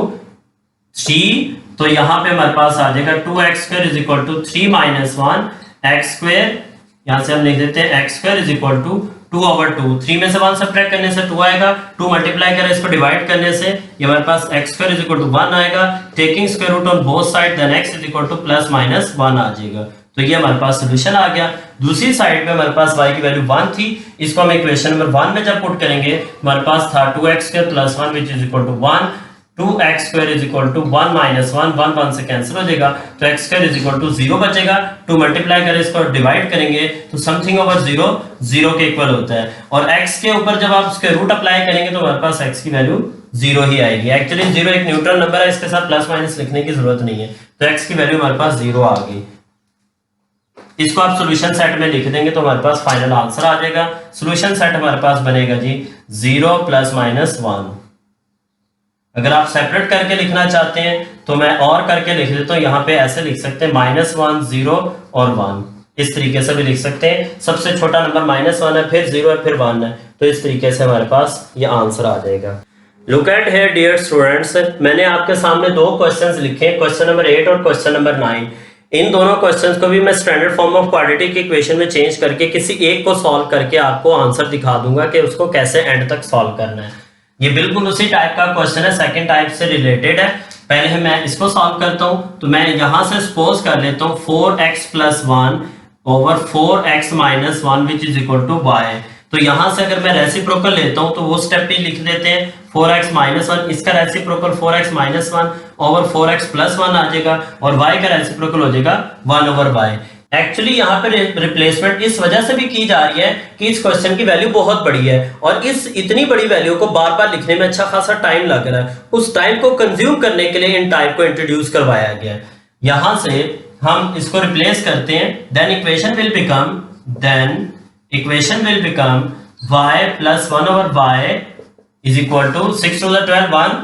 3। तो यहाँ पे हमारे पास आ जाएगा 2x square is equal to 3 minus 1 x square, यहाँ से हम लिख देते हैं x square is equal to 2 over 2। 3 में से 1 सब्ट्रैक्ट करने से 2 आएगा, 2 मल्टीप्लाई करें इसको डिवाइड करने से ये हमारे पास x square is equal to 1 आएगा। Taking square root on both side then x is equal to plus minus 1 आ जाएगा। तो ये हमारे पास सोल्यूशन आ गया। दूसरी साइड पे हमारे पास y की वैल्यू 1 थी, इसको हम इक्वेशन नंबर 1 में जब पुट करेंगे हमारे पास था 2x square plus 1 which is equal to 1, 2x square is equal to 1 minus 1, 1 से कैंसिल हो जाएगा तो x square is equal to 0 बचेगा। 2 मल्टीप्लाई करें इसको डिवाइड करेंगे तो समथिंग ओवर 0 0 के इक्वल होता है और x के ऊपर जब आप उसके रूट अप्लाई करेंगे तो हमारे पास x की वैल्यू 0 ही आएगी। एक्चुअली 0 एक न्यूट्रल नंबर है, इसके साथ प्लस माइनस लिखने की जरूरत नहीं है, तो x की वैल्यू हमारे पास 0 आ गई। इसको आप सॉल्यूशन सेट में लिख देंगे तो हमारे पास फाइनल आंसर आ जाएगा। सॉल्यूशन सेट हमारे पास बनेगा जी 0 प्लस माइनस 1। अगर आप सेपरेट करके लिखना चाहते हैं तो मैं और करके लिख देता हूं, यहाँ पे ऐसे लिख सकते हैं -1 0 और 1, इस तरीके से भी लिख सकते हैं। सबसे छोटा नंबर -1 है, फिर 0 है, फिर 1 है, तो इस तरीके से हमारे पास ये आंसर आ जाएगा। Look at here dear students, मैंने आपके सामने 2 क्वेश्चंस लिखे, क्वेश्चन नंबर 8 और क्वेश्चन नंबर 9। इन दोनों क्वेश्चंस को भी मैं standard form of quadratic equation में चेंज करके किसी एक को सॉल्व करके आपको आंसर दिखा दूंगा कि उसको कैसे एंड तक सॉल्व करना है। ये बिल्कुल उसी टाइप का क्वेश्चन है, सेकंड टाइप से रिलेटेड है। पहले मैं इसको सॉल्व करता हूं, तो मैं यहां से सपोज कर लेता हूं 4x plus 1 over 4x minus 1 which is equal to y। तो यहां से अगर मैं रेसिप्रोकल लेता हूं तो वो स्टेप भी लिख देते हैं 4x माइनस 1, इसका reciprocal 4x minus 1 over 4x plus 1 आ जाएगा और y का रेसिप्रोकल हो जाएगा 1 ओवर y। एक्चुअली यहाँ पे रिप्लेसमेंट इस वजह से भी की जा रही है कि इस क्वेश्चन की वैल्यू बहुत बड़ी है और इस इतनी बड़ी वैल्यू को बार बार लिखने में अच्छा खासा टाइम लग रहा है। उस टाइम को कंज्यूम करने के लिए इन टाइप को इंट्रोड्यूस करवाया गया है। यहां से हम इसको रिप्लेस करते हैं, then equation will become y plus 1 over y is equal to 6 to the 12 1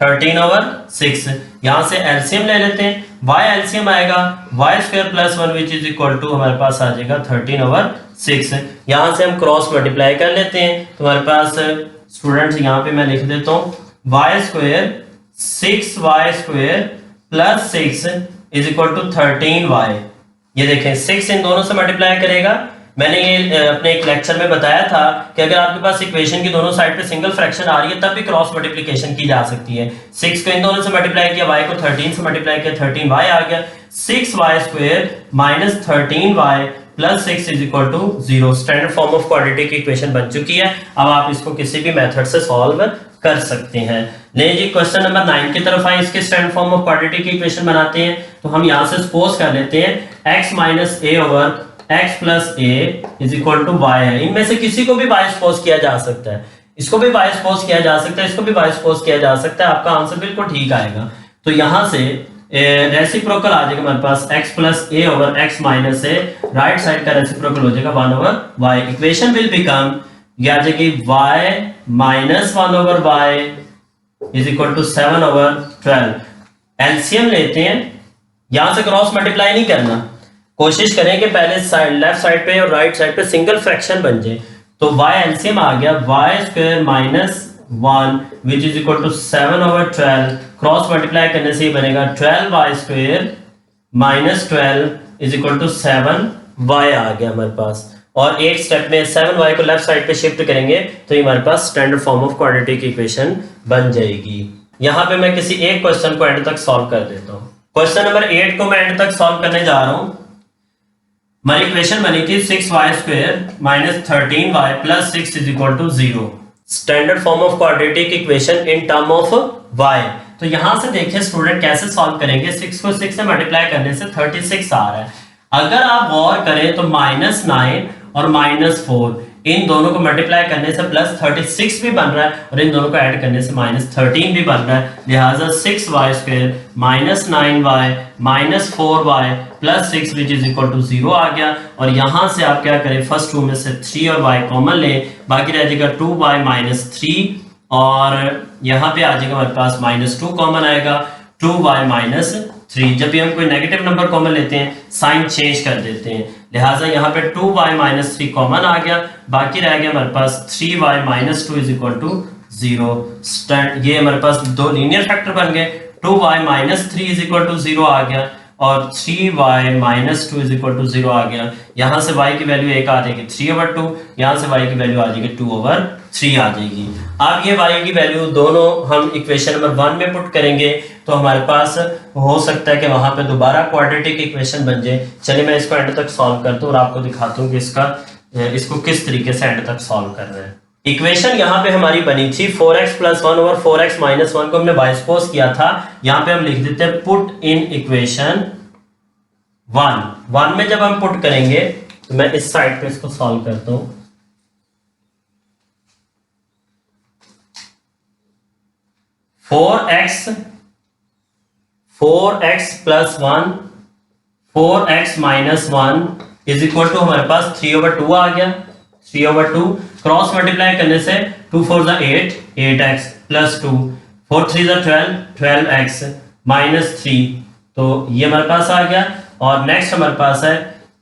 13 over 6। यहां से एलसीएम ले लेते हैं, y एलसीएम आएगा y square plus 1 which is equal to हमारे पास आ जाएगा 13 ओवर 6। यहां से हम क्रॉस मल्टीप्लाई कर लेते हैं तो हमारे पास स्टूडेंट्स यहां पे मैं लिख देता हूं y square 6y square plus 6 is equal to 13y। ये देखें 6 इन दोनों से मल्टीप्लाई करेगा। मैंने ये अपने एक लेक्चर में बताया था कि अगर आपके पास इक्वेशन की दोनों साइड पे सिंगल फ्रैक्शन आ रही है तब भी क्रॉस मल्टीप्लिकेशन की जा सकती है। 6 को इन दोनों से मल्टीप्लाई किया, y को 13 से मल्टीप्लाई किया, 13y आ गया। 6y square minus 13y plus 6 is equal to 0। Standard form of quadratic की इक्वेशन बन चुकी है। अब आप इसको किसी भी मेथड से सॉल्व कर सकते हैं। नहीं जी, क्वेश्चन नंबर 9 की तरफ आए, इसके स्टैंडर्ड फॉर्म ऑफ क्वाड्रेटिक की इक्वेशन बनाते हैं। तो हम यहां से सपोज कर लेते हैं x minus a over x plus a is equal to y है। इनमें से किसी को भी y सपोज किया जा सकता है, इसको भी y सपोज किया जा सकता है, इसको भी y सपोज किया जा सकता है। आपका आंसर बिल्कुल ठीक आएगा। तो यहां से रेसिप्रोकल आ जाएगा हमारे पास x plus a over x minus a, right side का रेसिप्रोकल हो जाएगा 1 over y। Equation will become ये आ जाएगी y minus 1 over y is equal to 7 over 12। LCM लेते हैं, यहां से क्रॉस मल्टीप्लाई नहीं करना, कोशिश करें कि पहले साइड लेफ्ट साइड पे और राइट साइड पे सिंगल फ्रैक्शन बन जाए। तो y एलसीएम आ गया y square minus 1 which is equal to 7 over 12। Cross multiply करने से ही बनेगा 12y square minus 12 is equal to 7y आ गया हमारे पास। और एक स्टेप में 7y को लेफ्ट साइड पे शिफ्ट करेंगे तो ये हमारे पास standard form of quadratic equation बन जाएगी। यहां पे मैं किसी एक क्वेश्चन को एंड तक सॉल्व कर देता हूं। क्वेश्चन नंबर 8 को मैं एंड तक सॉल्व करने जा रहा हूं। हमारी इक्वेशन बनी थी 6y square minus 13y plus 6 is equal to 0। Standard form of quadratic equation in term of y। तो यहां से देखिए स्टूडेंट कैसे सॉल्व करेंगे। 6 को 6 से मल्टीप्लाई करने से 36 आ रहा है। अगर आप गौर करें तो -9 और -4 इन दोनों को मल्टीप्लाई करने से प्लस 36 भी बन रहा है और इन दोनों को ऐड करने से -13 भी बन रहा है। लिहाजा 6y square minus 9y minus 4y plus 6 which is equal to 0 आ गया। और यहां से आप क्या करें, फर्स्ट टू में से 3 और y कॉमन ले, बाकी रह जाएगा 2y माइनस 3 और यहाँ पे आ जाएगा हमारे पास -2 कॉमन आएगा, 2y माइनस 3। जब भी हम कोई नेगेटिव नंबर कॉमन लेते हैं साइन चेंज कर देते हैं, लिहाजा यहाँ पे 2y माइनस 3 कॉमन आ गया, बाकी रह गया हमारे पास 3y minus 2 is equal to 0। ये हमारे पास दो लीनियर फैक्टर बन गए। 2y minus 3 is equal to 0 आ गया और 3y minus 2 is equal to 0 आ गया। यहाँ से y की वैल्यू 1 आ जाएगी 3/2, यहाँ से y की वैल्यू आ जाएगी 2/3 आ जाएगी। अब ये y की वैल्यू दोनों हम इक्वेशन नंबर 1 में पुट करेंगे तो हमारे पास हो सकता है कि वहां पे दोबारा क्वाड्रेटिक इक्वेशन बन जाए। चलिए मैं इसको एंड तक सॉल्व करता हूँ और आपको दिखाता हूँ कि इसको किस तरीके से एंड तक सॉल्व कर रहे हैं। इक्वेशन यहाँ पे हमारी बनी थी 4x plus 1 over 4x minus 1 को हमने y सपोज किया था। यहाँ पे हम लिख देते हैं पुट इन इक्वेशन 1 में जब हम पुट करेंगे तो मैं इस साइड पे इसको सॉल्व करता हूं। Four x plus 1 4x minus 1 is equal to हमारे पास 3/2 आ गया। 3/2 क्रॉस मल्टीप्लाई करने से 2 4 8 8x प्लस 2 4 3 12 12x माइनस 3, तो ये हमारे पास आ गया। और नेक्स्ट हमारे पास है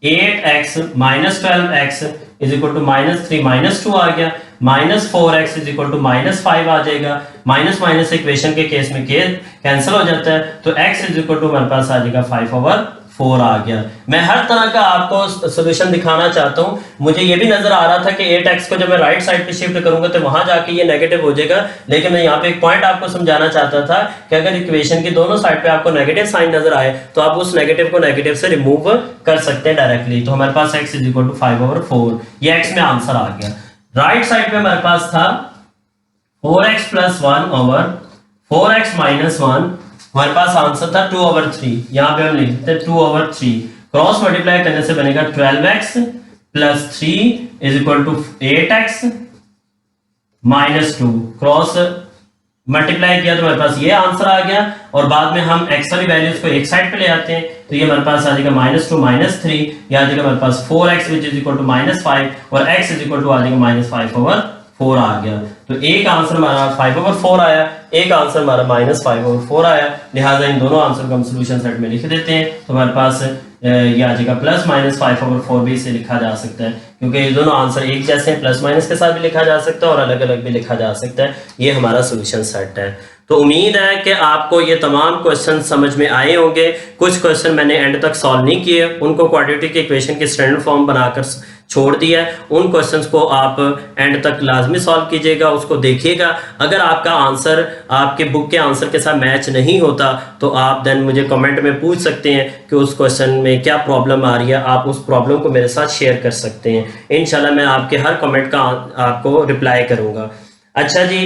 8x minus 12x is equal to -3 -2 आ गया। -4x इज इक्वल टू -5 आ जाएगा। माइनस माइनस इक्वेशन के केस में कैंसिल हो जाता है तो x इज इक्वल टू हमारे पास आ जाएगा 5/4। 4 आ गया। मैं हर तरह का आपको सोल्यूशन दिखाना चाहता हूं। मुझे ये भी नजर आ रहा था कि 8x को जब मैं राइट साइड पे शिफ्ट करूंगा तो वहां जाके ये नेगेटिव हो जाएगा, लेकिन मैं यहाँ पे एक पॉइंट आपको समझाना चाहता था कि अगर इक्वेशन की दोनों साइड पे आपको नेगेटिव साइन नजर आए तो आप उस नेगेटिव को नेगेटिव से रिमूव कर सकते हैं डायरेक्टली। तो हमारे पास x = 5/4, ये x में आंसर आ गया। राइट साइड पे हमारे पास था 4x + 1/4x - 1, हमारे पास आंसर था 2/3। यहां पे हम लिखते हैं 2/3, क्रॉस मल्टीप्लाई करने से बनेगा 12x + 3 = 8x - 2, क्रॉस मल्टीप्लाई किया तो हमारे पास ये आंसर आ गया। और बाद में हम x वाली वैल्यूज को एक साइड पे ले आते हैं तो ये हमारे पास आ जाएगा -2 - 3, या आ जाएगा हमारे पास 4x = -5 और x = आ जाएगा -5/4 आ गया। तो एक आंसर हमारा 5/4 आया, एक आंसर हमारा -5/4 आया। लिहाजा इन दोनों आंसर को हम सॉल्यूशन सेट में लिख देते हैं तो हमारे पास ये आ जाएगा +-5/4 भी इसे लिखा जा सकता है, क्योंकि ये दोनों आंसर एक जैसे हैं, प्लस माइनस के साथ भी लिखा जा सकता है और अलग अलग भी लिखा जा सकता है। ये हमारा सॉल्यूशन सेट है। तो उम्मीद है कि आपको ये तमाम क्वेश्चन समझ में आए होंगे। कुछ क्वेश्चन मैंने एंड तक सॉल्व नहीं किए, उनको क्वाड्रेटिक इक्वेशन की स्टैंडर्ड फॉर्म बनाकर छोड़ दिया है। उन क्वेश्चंस को आप एंड तक लाजमी सॉल्व कीजिएगा, उसको देखिएगा। अगर आपका आंसर आपके बुक के आंसर के साथ मैच नहीं होता तो आप देन मुझे कमेंट में पूछ सकते हैं कि उस क्वेश्चन में क्या प्रॉब्लम आ रही है। आप उस प्रॉब्लम को मेरे साथ शेयर कर सकते हैं। इंशाल्लाह मैं आपके हर कमेंट का आपको रिप्लाई करूँगा। अच्छा जी,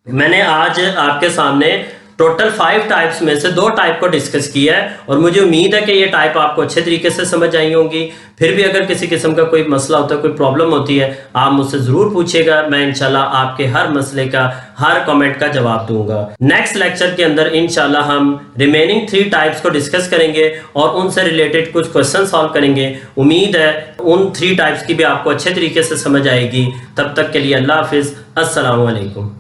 मैंने आज आपके सामने टोटल 5 टाइप्स में से 2 टाइप को डिस्कस किया है और मुझे उम्मीद है कि ये टाइप आपको अच्छे तरीके से समझ आई होंगी। फिर भी अगर किसी किस्म का कोई मसला होता है, कोई प्रॉब्लम होती है, आप मुझसे ज़रूर पूछिएगा। मैं इंशाल्लाह आपके हर मसले का, हर कमेंट का जवाब दूंगा। नेक्स्ट लेक्चर के अंदर इंशाल्लाह हम रिमेनिंग 3 टाइप्स को डिस्कस करेंगे और उनसे रिलेटेड कुछ क्वेश्चन सॉल्व करेंगे। उम्मीद है उन 3 टाइप्स की भी आपको अच्छे तरीके से समझ आएगी। तब तक के लिए अल्लाह हाफिज़, अस्सलामु अलैकुम।